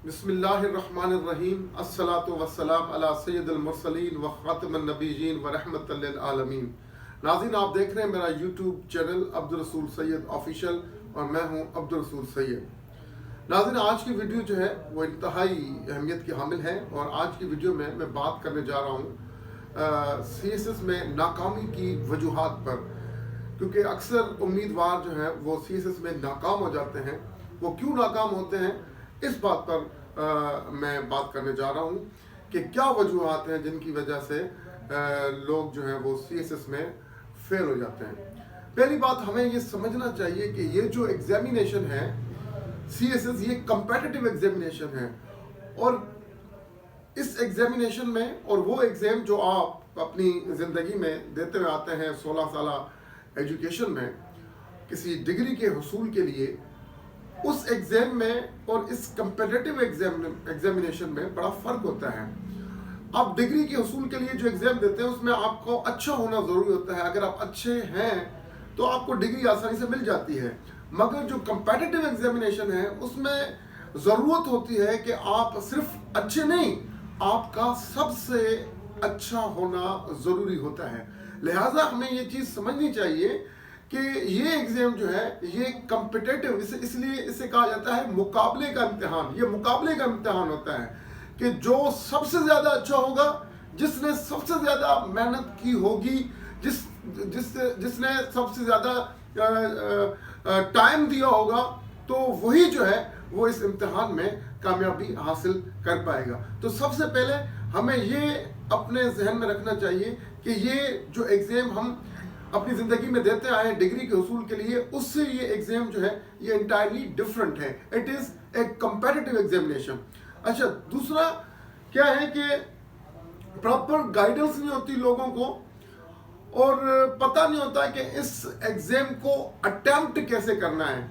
बिस्मिल्लाहिर्रहमानिर्रहीम अस्सलातु वस्सलाम अला सय्यिदिल मुरसलीन व खातिमुन नबिय्यीन व रहमतल लिल आलमीन। नाज़रीन, आप देख रहे हैं मेरा यूट्यूब चैनल अब्दुल रसूल सैयद ऑफिशियल और मैं हूं अब्दुल रसूल सैयद। नाज़रीन, आज की वीडियो जो है वो इंतहाई अहमियत की हामिल है और आज की वीडियो में मैं बात करने जा रहा हूँ CSS में नाकामी की वजूहात पर, क्योंकि अक्सर उम्मीदवार जो हैं वो CSS में नाकाम हो जाते हैं। वो क्यों नाकाम होते हैं, इस बात पर मैं बात करने जा रहा हूँ कि क्या वजूहात हैं जिनकी वजह से लोग जो हैं वो CSS में फेल हो जाते हैं। पहली बात, हमें ये समझना चाहिए कि ये जो एग्जामिनेशन है CSS, ये कम्पेटिटिव एग्जामिनेशन है और इस एग्जामिनेशन में और वो एग्ज़ाम जो आप अपनी ज़िंदगी में देते हुए आते हैं 16 साल एजुकेशन में किसी डिग्री के हुसूल के लिए, उस एग्ज़ाम में और इस कम्पिटिटिव एग्जामिनेशन में बड़ा फ़र्क होता है। आप डिग्री के हुसूल के लिए जो एग्ज़ाम देते हैं उसमें आपको अच्छा होना ज़रूरी होता है। अगर आप अच्छे हैं तो आपको डिग्री आसानी से मिल जाती है, मगर जो कम्पिटिटिव एग्जामिनेशन है उसमें ज़रूरत होती है कि आप सिर्फ अच्छे नहीं, आपका सबसे अच्छा होना ज़रूरी होता है। लिहाजा हमें ये चीज़ समझनी चाहिए कि ये एग्ज़ाम जो है ये कम्पिटिटिव, इसलिए इसे कहा जाता है मुकाबले का इम्तिहान। ये मुकाबले का इम्तिहान होता है कि जो सबसे ज़्यादा अच्छा होगा, जिसने सबसे ज़्यादा मेहनत की होगी, जिसने सबसे ज़्यादा टाइम दिया होगा, तो वही जो है वो इस इम्तिहान में कामयाबी हासिल कर पाएगा। तो सबसे पहले हमें ये अपने जहन में रखना चाहिए कि ये जो एग्ज़ाम हम अपनी ज़िंदगी में देते आए हैं डिग्री के हुसूल के लिए, उससे ये एग्ज़ाम जो है ये इंटायरली डिफरेंट है। It is a competitive examination. अच्छा, दूसरा क्या है कि प्रॉपर गाइडेंस नहीं होती लोगों को और पता नहीं होता कि इस एग्ज़ाम को अटेम्प्ट कैसे करना है।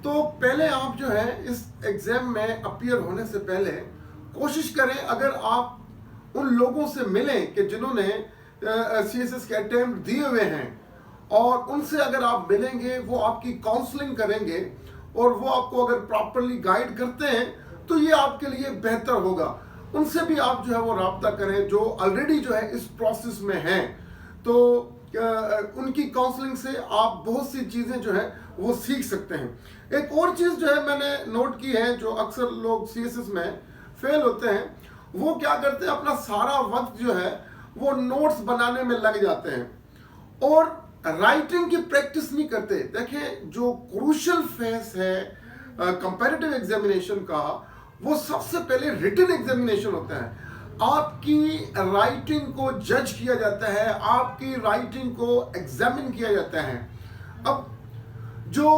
तो पहले आप जो है इस एग्ज़ाम में अपीयर होने से पहले कोशिश करें, अगर आप उन लोगों से मिलें कि जिन्होंने CSS के अटेम्प्ट दिए हुए हैं, और उनसे अगर आप मिलेंगे, वो आपकी काउंसलिंग करेंगे और वो आपको अगर प्रॉपरली गाइड करते हैं तो ये आपके लिए बेहतर होगा। उनसे भी आप जो है वो राब्ता करें जो ऑलरेडी जो है इस प्रोसेस में हैं। तो उनकी काउंसलिंग से आप बहुत सी चीज़ें जो है वो सीख सकते हैं। एक और चीज़ जो है मैंने नोट की है, जो अक्सर लोग CSS में फेल होते हैं, वो क्या करते हैं, अपना सारा वक्त जो है वो नोट्स बनाने में लग जाते हैं और राइटिंग की प्रैक्टिस नहीं करते। देखें, जो क्रूशियल फेस है कंपैरेटिव एग्जामिनेशन का, वो सबसे पहले रिटन एग्जामिनेशन होता है। आपकी राइटिंग को जज किया जाता है, आपकी राइटिंग को एग्जामिन किया जाता है। अब जो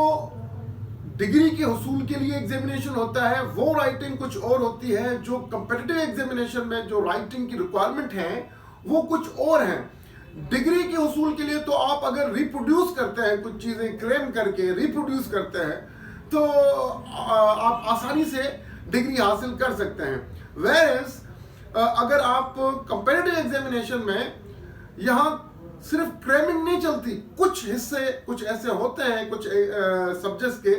डिग्री के हुसूल के लिए एग्जामिनेशन होता है वो राइटिंग कुछ और होती है, जो कंपैरेटिव एग्जामिनेशन में जो राइटिंग की रिक्वायरमेंट है वो कुछ और हैं। डिग्री के हुसूल के लिए तो आप अगर रिप्रोड्यूस करते हैं, कुछ चीज़ें क्लेम करके रिप्रोड्यूस करते हैं, तो आप आसानी से डिग्री हासिल कर सकते हैं। वेयरएज़ अगर आप कंपैरेटिव एग्जामिनेशन में यहाँ सिर्फ क्लेमिंग नहीं चलती, कुछ हिस्से कुछ ऐसे होते हैं कुछ सब्जेक्ट्स के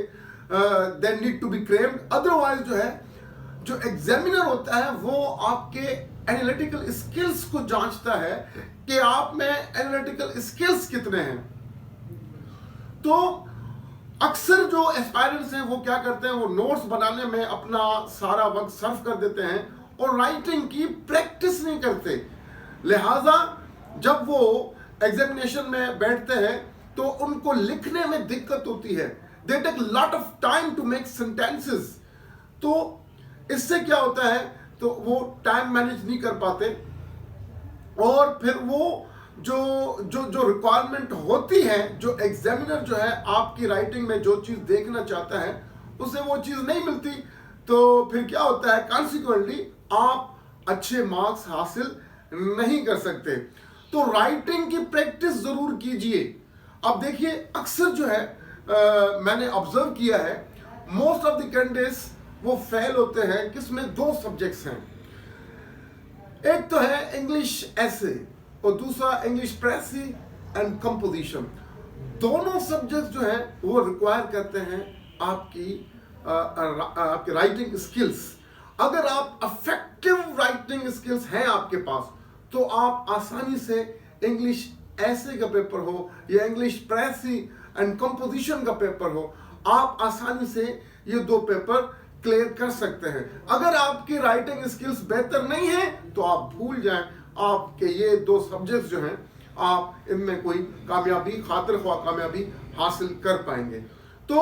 that need to be claimed. Otherwise जो है जो एग्जामिनर होता है वो आपके एनालिटिकल स्किल्स को जांचता है कि आप में एनालिटिकल स्किल्स कितने हैं। तो अक्सर जो एस्पायरेंट्स हैं वो क्या करते हैं, वो नोट्स बनाने में अपना सारा वक्त सर्व कर देते हैं और राइटिंग की प्रैक्टिस नहीं करते। लिहाजा जब वो एग्जामिनेशन में बैठते हैं तो उनको लिखने में दिक्कत होती है। They take lot of time to make sentences. तो इससे क्या होता है, तो वो टाइम मैनेज नहीं कर पाते और फिर वो जो जो जो रिक्वायरमेंट होती है, जो एग्जामिनर जो है आपकी राइटिंग में जो चीज़ देखना चाहता है उसे वो चीज़ नहीं मिलती। तो फिर क्या होता है, कॉन्सिक्वेंटली आप अच्छे मार्क्स हासिल नहीं कर सकते। तो राइटिंग की प्रैक्टिस ज़रूर कीजिए। अब देखिए, अक्सर जो है मैंने ऑब्जर्व किया है, मोस्ट ऑफ द कैंडिडेट्स वो फेल होते हैं किसमें, दो सब्जेक्ट्स हैं। एक तो है इंग्लिश एसे और दूसरा इंग्लिश प्रेसी एंड कंपोजिशन। दोनों सब्जेक्ट जो हैं वो रिक्वायर करते हैं आपकी राइटिंग स्किल्स। अगर आप इफेक्टिव राइटिंग स्किल्स हैं आपके पास, तो आप आसानी से इंग्लिश ऐसे का पेपर हो या इंग्लिश प्रेसी एंड कंपोजिशन का पेपर हो, आप आसानी से ये दो पेपर क्लियर कर सकते हैं। अगर आपकी राइटिंग स्किल्स बेहतर नहीं है तो आप भूल जाएं, आपके ये दो सब्जेक्ट्स जो हैं आप इनमें कोई कामयाबी, खातिर ख्वाह कामयाबी हासिल कर पाएंगे। तो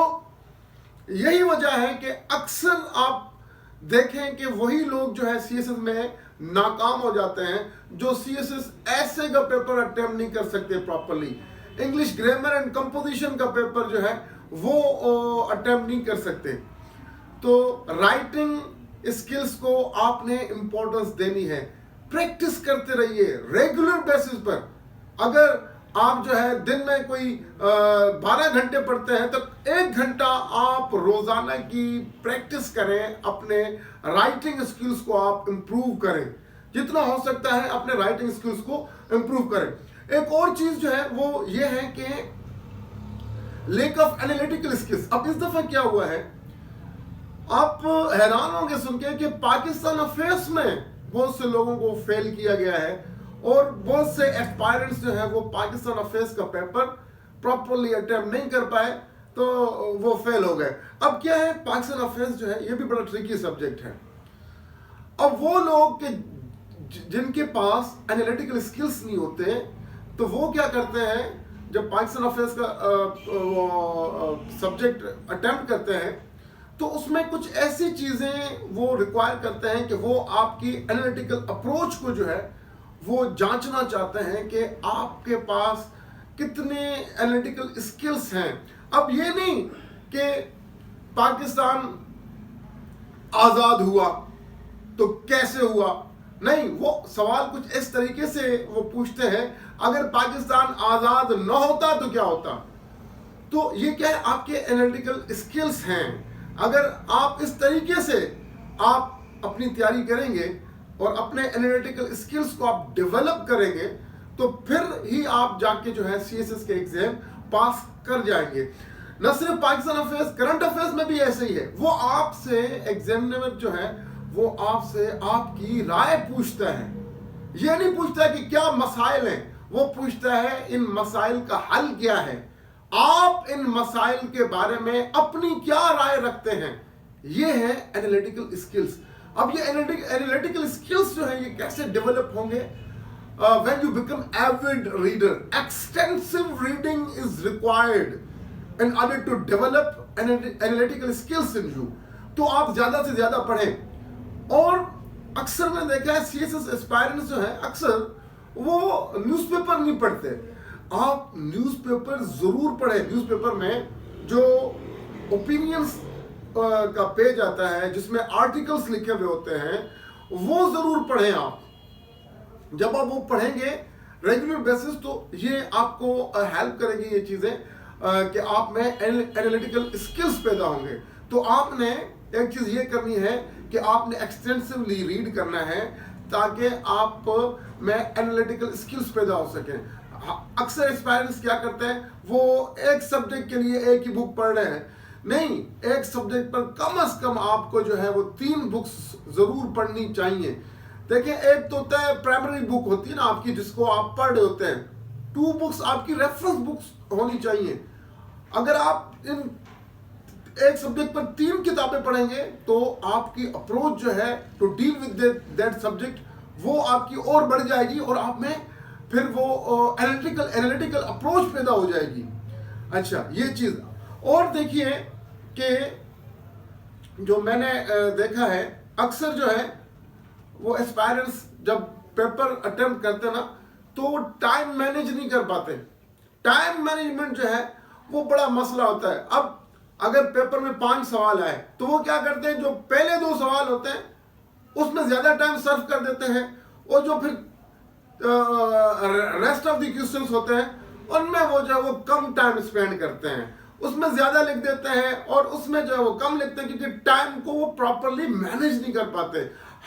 यही वजह है कि अक्सर आप देखें कि वही लोग जो है सीएसएस में नाकाम हो जाते हैं जो सीएसएस ऐसे का पेपर अटेम्प्ट नहीं कर सकते properly. English grammar and composition का पेपर जो है वो अटेम्प्ट नहीं कर सकते। तो राइटिंग स्किल्स को आपने इंपॉर्टेंस देनी है, प्रैक्टिस करते रहिए रेगुलर बेसिस पर। अगर आप जो है दिन में कोई 12 घंटे पढ़ते हैं तो 1 घंटा आप रोजाना की प्रैक्टिस करें, अपने राइटिंग स्किल्स को आप इंप्रूव करें, जितना हो सकता है अपने राइटिंग स्किल्स को इंप्रूव करें। एक और चीज जो है वो ये है कि लैक ऑफ एनालिटिकल स्किल्स। अब इस दफा क्या हुआ है, आप हैरान होंगे सुन के कि पाकिस्तान अफेयर्स में बहुत से लोगों को फेल किया गया है और बहुत से एस्पायरेंट्स जो है वो पाकिस्तान अफेयर्स का पेपर प्रॉपरली अटेम्प्ट नहीं कर पाए तो वो फेल हो गए। अब क्या है, पाकिस्तान अफेयर्स जो है ये भी बड़ा ट्रिकी सब्जेक्ट है। अब वो लोग के जिनके पास एनालिटिकल स्किल्स नहीं होते तो वो क्या करते हैं, जब पाकिस्तान अफेयर्स का सब्जेक्ट अटेम्प्ट करते हैं तो उसमें कुछ ऐसी चीजें वो रिक्वायर करते हैं कि वो आपकी एनालिटिकल अप्रोच को जो है वो जांचना चाहते हैं कि आपके पास कितने एनालिटिकल स्किल्स हैं। अब ये नहीं कि पाकिस्तान आजाद हुआ तो कैसे हुआ, नहीं, वो सवाल कुछ इस तरीके से वो पूछते हैं, अगर पाकिस्तान आजाद न होता तो क्या होता। तो ये क्या है, आपके एनालिटिकल स्किल्स हैं। अगर आप इस तरीके से आप अपनी तैयारी करेंगे और अपने एनालिटिकल स्किल्स को आप डेवलप करेंगे तो फिर ही आप जाके जो है सीएसएस के एग्जाम पास कर जाएंगे। न सिर्फ पाकिस्तान अफेयर्स, करंट अफेयर्स में भी ऐसे ही है। वो आपसे एग्जामिनर जो है वो आपसे आपकी राय पूछता है, ये नहीं पूछता कि क्या मसाइल हैं, वो पूछता है इन मसाइल का हल क्या है, आप इन मसाइल के बारे में अपनी क्या राय रखते हैं। ये है एनालिटिकल स्किल्स। अब ये एनालिटिकल स्किल्स जो है ये कैसे डेवलप होंगे, when you become avid reader, extensive reading is required in order to develop analytical skills in you. तो आप ज्यादा से ज्यादा पढ़ें। और अक्सर मैंने देखा है सीएसएस एस्पायरेंट्स जो है अक्सर वो न्यूज़पेपर नहीं पढ़ते। आप न्यूज़पेपर जरूर पढ़ें। न्यूज़पेपर में जो ओपिनियंस का पेज आता है जिसमें आर्टिकल्स लिखे हुए होते हैं वो जरूर पढ़ें आप। जब आप वो पढ़ेंगे रेगुलर बेसिस तो ये आपको हेल्प करेगी ये चीजें कि आप में एनालिटिकल स्किल्स पैदा होंगे। तो आपने एक चीज ये करनी है कि आपने एक्सटेंसिवली रीड करना है ताकि आप में एनालिटिकल स्किल्स पैदा हो सके। अक्सर एस्पायरेंट्स क्या करते हैं, वो एक सब्जेक्ट के लिए एक ही बुक पढ़ रहे हैं। नहीं, एक सब्जेक्ट पर कम से कम आपको जो है वो 3 बुक्स जरूर पढ़नी चाहिए। देखिए, एक तो होता है प्राइमरी बुक होती है ना आपकी जिसको आप पढ़ रहे होते हैं, 2 बुक्स आपकी रेफरेंस बुक्स होनी चाहिए। अगर आप इन एक सब्जेक्ट पर 3 किताबें पढ़ेंगे तो आपकी अप्रोच जो है to deal with that subject वो आपकी और बढ़ जाएगी और आप में फिर वो एनालिटिकल अप्रोच पैदा हो जाएगी। अच्छा, ये चीज। और देखिए कि जो मैंने देखा है अक्सर जो है वो एस्पायरेंट्स जब पेपर अटेम्प्ट करते ना तो टाइम मैनेज नहीं कर पाते। टाइम मैनेजमेंट जो है वो बड़ा मसला होता है। अब अगर पेपर में 5 सवाल आए तो वो क्या करते हैं, जो पहले 2 सवाल होते हैं उसमें ज्यादा टाइम सर्व कर देते हैं और जो फिर रेस्ट ऑफ द क्वेश्चंस होते हैं उनमें वो जो है वो कम टाइम स्पेंड करते हैं, उसमें ज्यादा लिख देते हैं और उसमें जो है वो कम लिखते हैं क्योंकि टाइम को वो प्रॉपरली मैनेज नहीं कर पाते।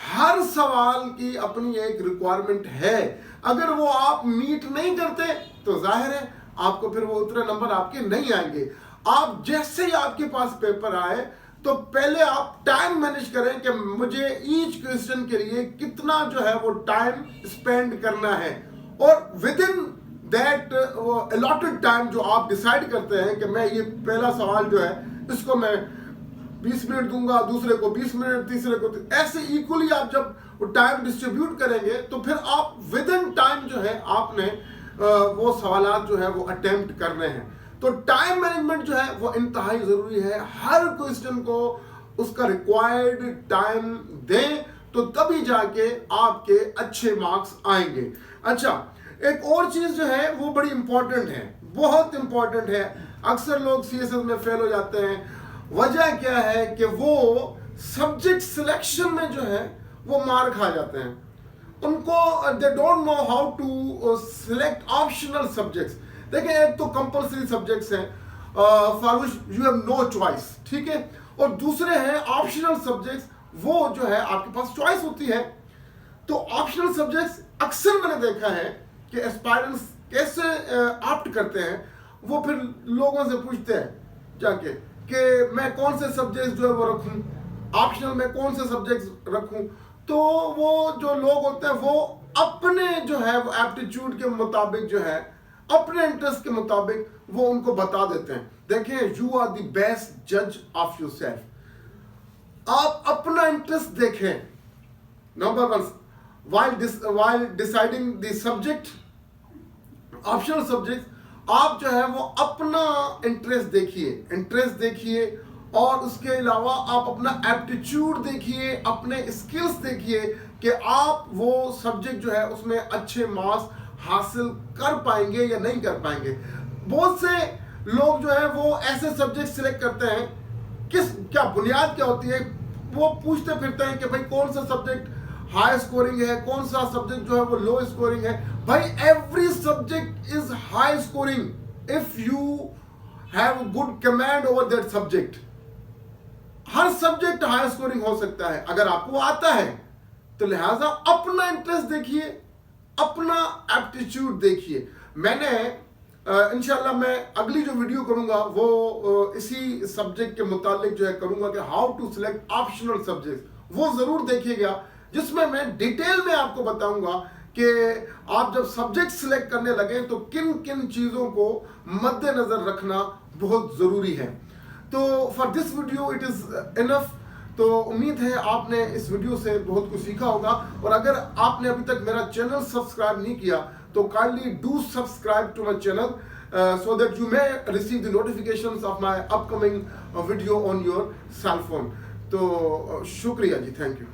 हर सवाल की अपनी एक रिक्वायरमेंट है, अगर वो आप मीट नहीं करते तो जाहिर है आपको फिर वो उतने नंबर आपके नहीं आएंगे। आप जैसे ही आपके पास पेपर आए तो पहले आप टाइम मैनेज करें कि मुझे ईच क्वेश्चन के लिए कितना जो है वो टाइम स्पेंड करना है, और with in that allotted time जो आप डिसाइड करते हैं कि मैं ये पहला सवाल जो है इसको मैं 20 मिनट दूंगा, दूसरे को 20 मिनट, तीसरे को ऐसे इक्वली आप जब टाइम डिस्ट्रीब्यूट करेंगे तो फिर आप विद इन टाइम जो है आपने वो सवालात जो है वो अटेम्प्ट करने हैं। तो टाइम मैनेजमेंट जो है वो इंतहाई जरूरी है। हर क्वेश्चन को उसका रिक्वायर्ड टाइम दें तो तभी जाके आपके अच्छे मार्क्स आएंगे। अच्छा, एक और चीज जो है वो बड़ी इंपॉर्टेंट है, बहुत इंपॉर्टेंट है। अक्सर लोग सीएसएस में फेल हो जाते हैं। वजह क्या है कि वो सब्जेक्ट सिलेक्शन में जो है वो मार खा जाते हैं। उनको they don't know how to select optional subjects. देखिए, एक तो कंपल्सरी सब्जेक्ट्स हैं for which you have no choice, ठीक है, और दूसरे हैं ऑप्शनल सब्जेक्ट्स, वो जो है आपके पास चॉइस होती है। तो ऑप्शनल सब्जेक्ट्स अक्सर मैंने देखा है कि एस्पायरेंट्स कैसे ऑप्ट करते हैं। वो फिर लोगों से पूछते हैं जाके कि मैं कौन से सब्जेक्ट्स जो है वो रखूं, ऑप्शनल में कौन से सब्जेक्ट्स रखूं। तो वो जो लोग होते हैं वो अपने जो है वो एप्टीट्यूड के मुताबिक जो है, अपने इंटरेस्ट के मुताबिक वो उनको बता देते हैं। देखिए, यू आर द बेस्ट जज ऑफ योरसेल्फ। आप अपना इंटरेस्ट देखें। Number one, while deciding the subject, optional subject, आप जो है वो अपना इंटरेस्ट देखिए और उसके अलावा आप अपना एप्टीट्यूड देखिए, अपने स्किल्स देखिए कि आप वो सब्जेक्ट जो है उसमें अच्छे मार्क्स हासिल कर पाएंगे या नहीं कर पाएंगे। बहुत से लोग जो है वो ऐसे सब्जेक्ट सिलेक्ट करते हैं, क्या बुनियाद क्या होती है, वो पूछते फिरते हैं कि भाई कौन सा सब्जेक्ट हाई स्कोरिंग है, कौन सा सब्जेक्ट जो है वो लो स्कोरिंग है। भाई, every subject is high scoring if you have good command over that subject. Her subject high scoring हो सकता है अगर आपको आता है। तो लिहाजा अपना इंटरेस्ट देखिए, अपना एप्टीट्यूड देखिए। मैंने इंशाल्लाह मैं अगली जो वीडियो करूंगा वो इसी सब्जेक्ट के मुतालिक जो है करूंगा कि how to select optional subject. वो जरूर देखिएगा, जिसमें मैं डिटेल में आपको बताऊंगा कि आप जब सब्जेक्ट सिलेक्ट करने लगे तो किन किन चीजों को मद्देनजर रखना बहुत जरूरी है। तो for this video it is enough. तो उम्मीद है आपने इस वीडियो से बहुत कुछ सीखा होगा, और अगर आपने अभी तक मेरा चैनल सब्सक्राइब नहीं किया तो kindly do subscribe to my channel so that you may receive the notifications of my upcoming video on your cell phone. तो शुक्रिया जी, थैंक यू।